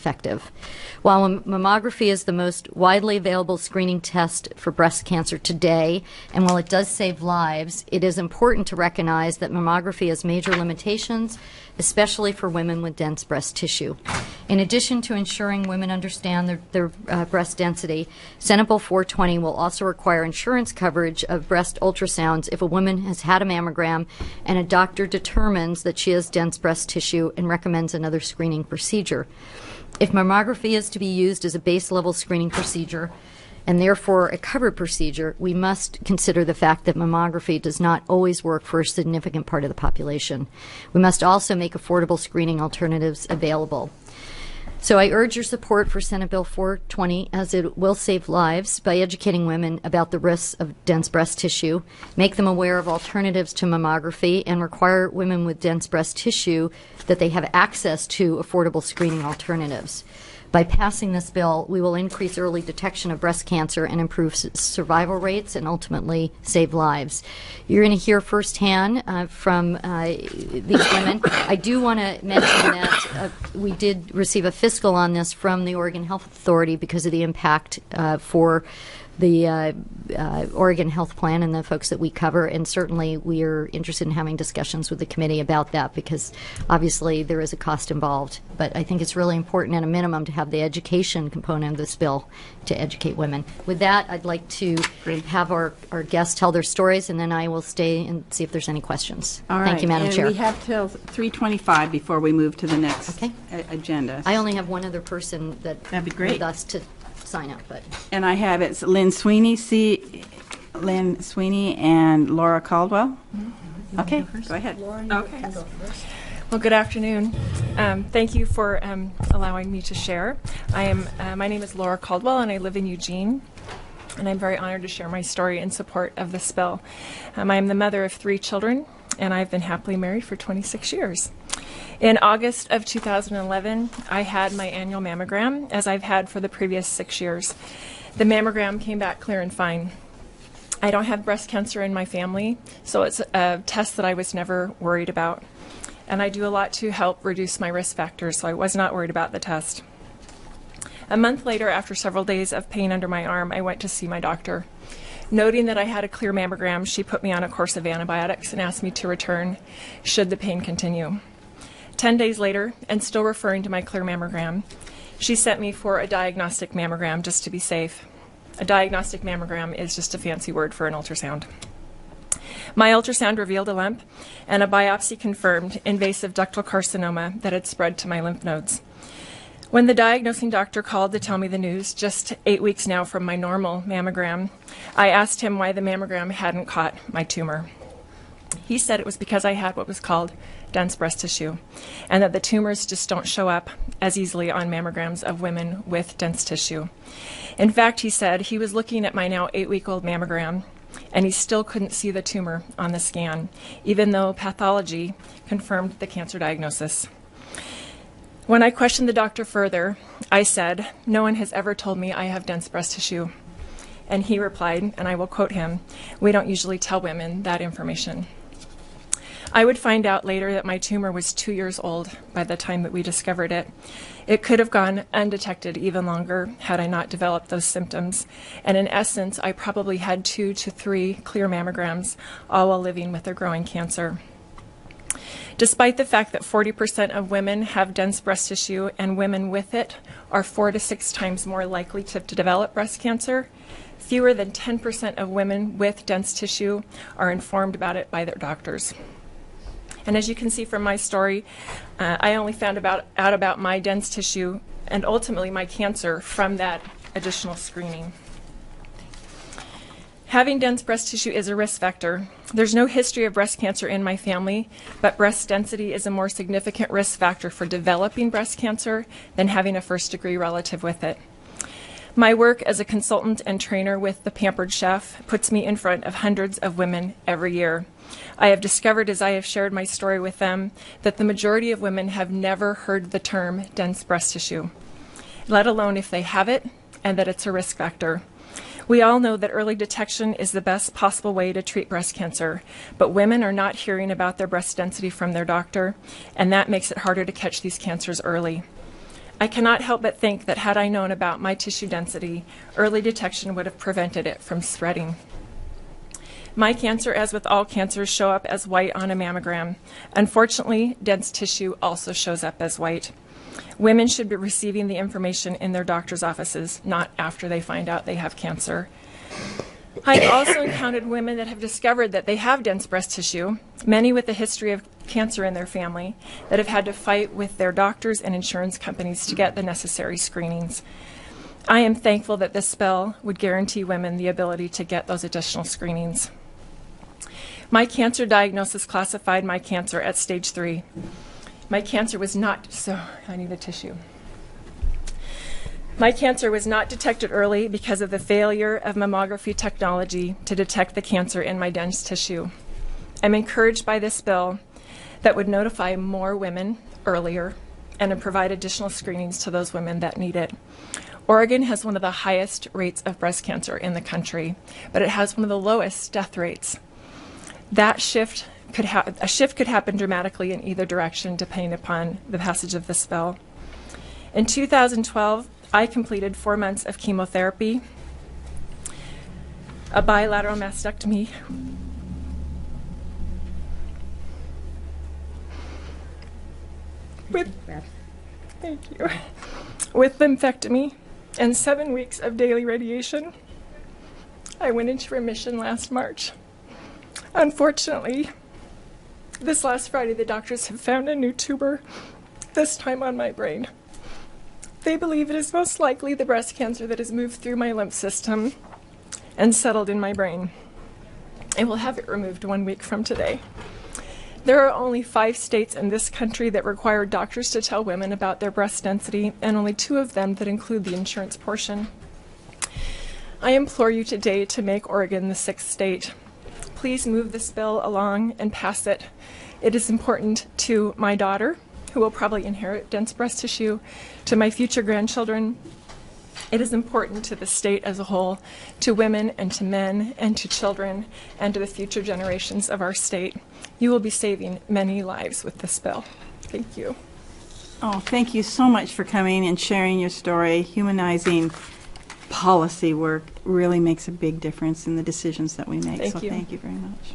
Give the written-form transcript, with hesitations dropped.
effective. While mammography is the most widely available screening test for breast cancer today, and while it does save lives, it is important to recognize that mammography has major limitations, especially for women with dense breast tissue. In addition to ensuring women understand their breast density, Senate Bill 420 will also require insurance coverage of breast ultrasounds if a woman has had a mammogram and a doctor determines that she has dense breast tissue and recommends another screening procedure. If mammography is to be used as a base-level screening procedure, and therefore a covered procedure, we must consider the fact that mammography does not always work for a significant part of the population. We must also make affordable screening alternatives available. So I urge your support for Senate Bill 420, as it will save lives by educating women about the risks of dense breast tissue, make them aware of alternatives to mammography, and require women with dense breast tissue that they have access to affordable screening alternatives. By passing this bill, we will increase early detection of breast cancer and improve survival rates and ultimately save lives. You're going to hear firsthand from these women. I do want to mention that we did receive a fiscal on this from the Oregon Health Authority because of the impact for the Oregon Health Plan and the folks that we cover, and certainly we are interested in having discussions with the committee about that because obviously there is a cost involved. But I think it's really important at a minimum to have the education component of this bill to educate women. With that, I'd like to have our guests tell their stories, and then I will stay and see if there's any questions. All right. Thank you, Madam Chair. We have till 3:25 before we move to the next agenda. I only have one other person That'd be great. with us to sign up, but And I have it's Lynn Sweeney, and Laura Caldwell. Okay, go ahead. Okay. Well, good afternoon. Thank you for allowing me to share. My name is Laura Caldwell, and I live in Eugene. And I'm very honored to share my story in support of this bill. I am the mother of 3 children, and I've been happily married for 26 years. In August of 2011, I had my annual mammogram, as I've had for the previous 6 years. The mammogram came back clear and fine. I don't have breast cancer in my family, so it's a test that I was never worried about. And I do a lot to help reduce my risk factors, so I was not worried about the test. A month later, after several days of pain under my arm, I went to see my doctor. Noting that I had a clear mammogram, she put me on a course of antibiotics and asked me to return should the pain continue. 10 days later, and still referring to my clear mammogram, she sent me for a diagnostic mammogram just to be safe. A diagnostic mammogram is just a fancy word for an ultrasound. My ultrasound revealed a lump, and a biopsy confirmed invasive ductal carcinoma that had spread to my lymph nodes. When the diagnosing doctor called to tell me the news, just 8 weeks now from my normal mammogram, I asked him why the mammogram hadn't caught my tumor. He said it was because I had what was called dense breast tissue, and that the tumors just don't show up as easily on mammograms of women with dense tissue. In fact, he said he was looking at my now 8-week-old mammogram, and he still couldn't see the tumor on the scan, even though pathology confirmed the cancer diagnosis. When I questioned the doctor further, I said, "No one has ever told me I have dense breast tissue." And he replied, and I will quote him, "We don't usually tell women that information." I would find out later that my tumor was 2 years old by the time that we discovered it. It could have gone undetected even longer had I not developed those symptoms. And in essence, I probably had 2 to 3 clear mammograms, all while living with a growing cancer. Despite the fact that 40% of women have dense breast tissue and women with it are 4 to 6 times more likely to develop breast cancer, fewer than 10% of women with dense tissue are informed about it by their doctors. And as you can see from my story, I only found out about my dense tissue and ultimately my cancer from that additional screening. Having dense breast tissue is a risk factor. There's no history of breast cancer in my family, but breast density is a more significant risk factor for developing breast cancer than having a first-degree relative with it. My work as a consultant and trainer with the Pampered Chef puts me in front of hundreds of women every year. I have discovered, as I have shared my story with them, that the majority of women have never heard the term dense breast tissue, let alone if they have it, and that it's a risk factor. We all know that early detection is the best possible way to treat breast cancer, but women are not hearing about their breast density from their doctor, and that makes it harder to catch these cancers early. I cannot help but think that had I known about my tissue density, early detection would have prevented it from spreading. My cancer, as with all cancers, show up as white on a mammogram. Unfortunately, dense tissue also shows up as white. Women should be receiving the information in their doctor's offices, not after they find out they have cancer. I've also encountered women that have discovered that they have dense breast tissue, many with a history of cancer in their family, that have had to fight with their doctors and insurance companies to get the necessary screenings. I am thankful that this spell would guarantee women the ability to get those additional screenings. My cancer diagnosis classified my cancer at stage 3. My cancer was not, I need a tissue. My cancer was not detected early because of the failure of mammography technology to detect the cancer in my dense tissue. I'm encouraged by this bill that would notify more women earlier and provide additional screenings to those women that need it. Oregon has one of the highest rates of breast cancer in the country, but it has one of the lowest death rates. A shift could happen dramatically in either direction depending upon the passage of this bill. In 2012, I completed 4 months of chemotherapy, a bilateral mastectomy, with lumpectomy, and 7 weeks of daily radiation. I went into remission last March. Unfortunately, this last Friday, the doctors have found a new tumor, this time on my brain. They believe it is most likely the breast cancer that has moved through my lymph system and settled in my brain. I will have it removed 1 week from today. There are only 5 states in this country that require doctors to tell women about their breast density, and only 2 of them that include the insurance portion. I implore you today to make Oregon the 6th state. Please move this bill along and pass it. It is important to my daughter, who will probably inherit dense breast tissue, to my future grandchildren. It is important to the state as a whole, to women and to men and to children, and to the future generations of our state. You will be saving many lives with this bill. Thank you. Oh, thank you so much for coming and sharing your story. Humanizing policy work really makes a big difference in the decisions that we make. Thank you. Thank you very much.